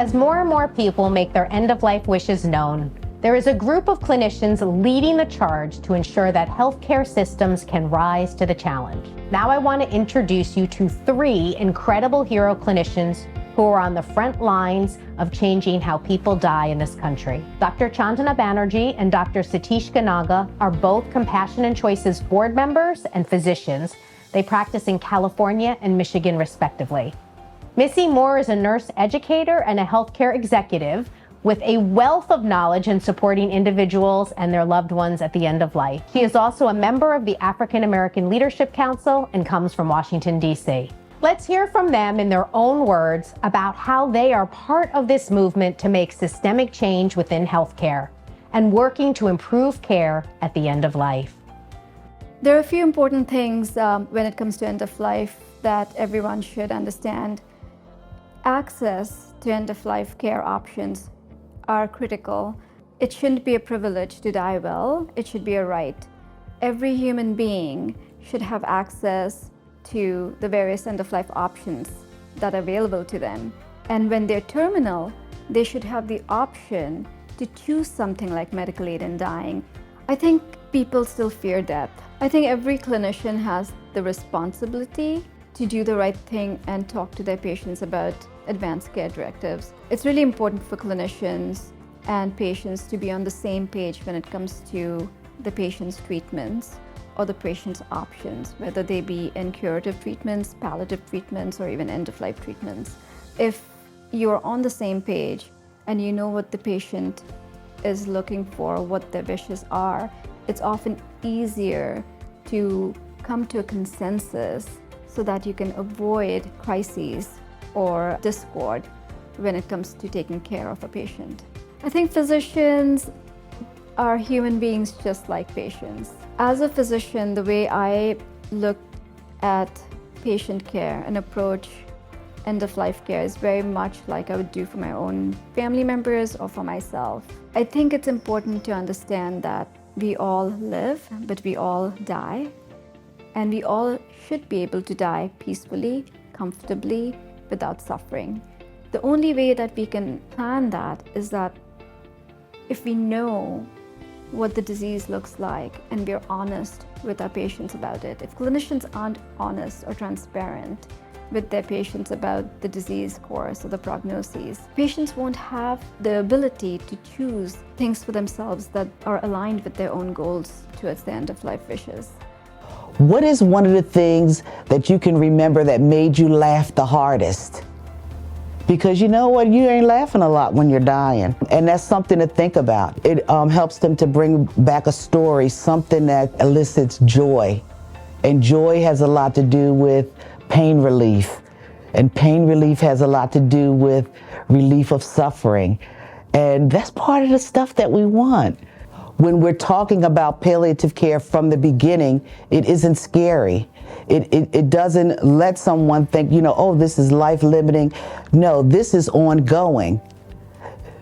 As more and more people make their end-of-life wishes known, there is a group of clinicians leading the charge to ensure that healthcare systems can rise to the challenge. Now I want to introduce you to 3 incredible hero clinicians who are on the front lines of changing how people die in this country. Dr. Chandana Banerjee and Dr. Satish Ganaga are both Compassion and Choices board members and physicians. They practice in California and Michigan, respectively. Missy Moore is a nurse educator and a healthcare executive with a wealth of knowledge in supporting individuals and their loved ones at the end of life. She is also a member of the African American Leadership Council and comes from Washington, D.C. Let's hear from them in their own words about how they are part of this movement to make systemic change within healthcare and working to improve care at the end of life. There are a few important things when it comes to end of life that everyone should understand. Access to end of life care options are critical. It shouldn't be a privilege to die well, it should be a right. Every human being should have access to the various end-of-life options that are available to them. And when they're terminal, they should have the option to choose something like medical aid in dying. I think people still fear death. I think every clinician has the responsibility to do the right thing and talk to their patients about advanced care directives. It's really important for clinicians and patients to be on the same page when it comes to the patient's treatments or the patient's options, whether they be in curative treatments, palliative treatments, or even end-of-life treatments. If you're on the same page and you know what the patient is looking for, what their wishes are, it's often easier to come to a consensus so that you can avoid crises or discord when it comes to taking care of a patient. I think physicians are human beings just like patients. As a physician, the way I look at patient care and approach end-of-life care is very much like I would do for my own family members or for myself. I think it's important to understand that we all live, but we all die. And we all should be able to die peacefully, comfortably, without suffering. The only way that we can plan that is that if we know what the disease looks like and we're honest with our patients about it. If clinicians aren't honest or transparent with their patients about the disease course or the prognoses, patients won't have the ability to choose things for themselves that are aligned with their own goals towards their end-of-life wishes. What is one of the things that you can remember that made you laugh the hardest? Because you know what, you ain't laughing a lot when you're dying. And that's something to think about. It helps them to bring back a story, something that elicits joy. And joy has a lot to do with pain relief. And pain relief has a lot to do with relief of suffering. And that's part of the stuff that we want. When we're talking about palliative care from the beginning, it isn't scary. It doesn't let someone think, you know, oh, this is life-limiting. No, this is ongoing.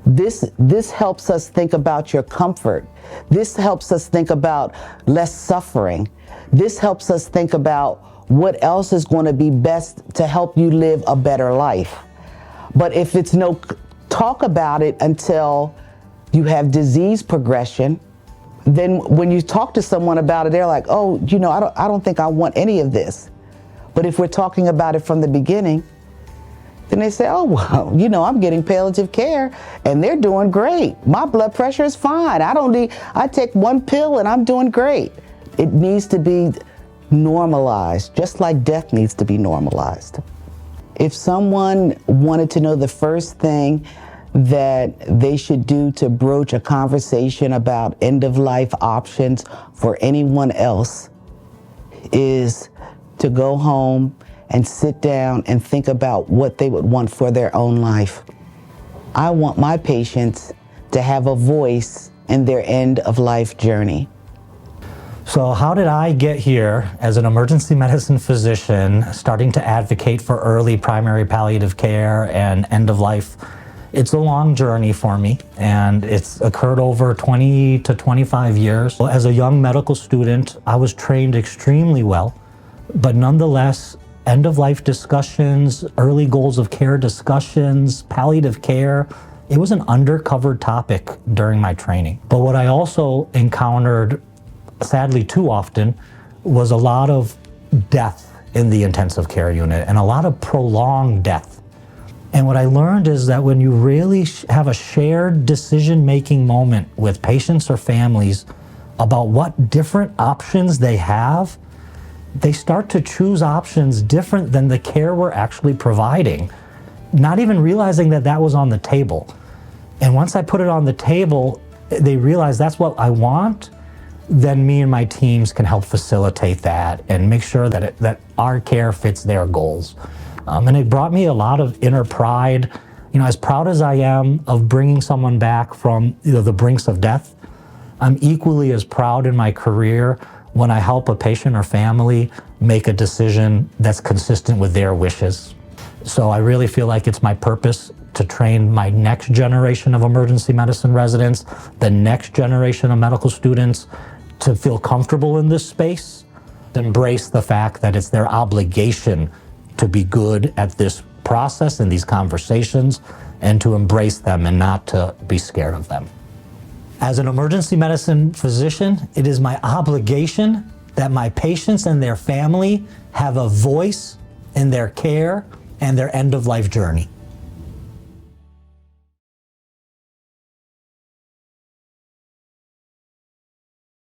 This helps us think about your comfort. This helps us think about less suffering. This helps us think about what else is going to be best to help you live a better life. But if it's no talk about it until you have disease progression, then when you talk to someone about it, they're like, oh, you know, I don't think I want any of this. But if we're talking about it from the beginning, then they say, oh, well, you know, I'm getting palliative care and they're doing great. My blood pressure is fine. I take one pill and I'm doing great. It needs to be normalized, just like death needs to be normalized. If someone wanted to know the first thing that they should do to broach a conversation about end-of-life options for anyone else is to go home and sit down and think about what they would want for their own life. I want my patients to have a voice in their end-of-life journey. So how did I get here as an emergency medicine physician, starting to advocate for early primary palliative care and end-of-life? It's a long journey for me, and it's occurred over 20 to 25 years. As a young medical student, I was trained extremely well, but nonetheless, end of life discussions, early goals of care discussions, palliative care. It was an undercovered topic during my training. But what I also encountered, sadly too often, was a lot of death in the intensive care unit and a lot of prolonged death. And what I learned is that when you really have a shared decision-making moment with patients or families about what different options they have, they start to choose options different than the care we're actually providing, not even realizing that that was on the table. And once I put it on the table, they realize that's what I want, then me and my teams can help facilitate that and make sure that that our care fits their goals. And it brought me a lot of inner pride. You know, as proud as I am of bringing someone back from the brinks of death, I'm equally as proud in my career when I help a patient or family make a decision that's consistent with their wishes. So I really feel like it's my purpose to train my next generation of emergency medicine residents, the next generation of medical students, to feel comfortable in this space, to embrace the fact that it's their obligation to be good at this process and these conversations, and to embrace them and not to be scared of them. As an emergency medicine physician, it is my obligation that my patients and their family have a voice in their care and their end-of-life journey.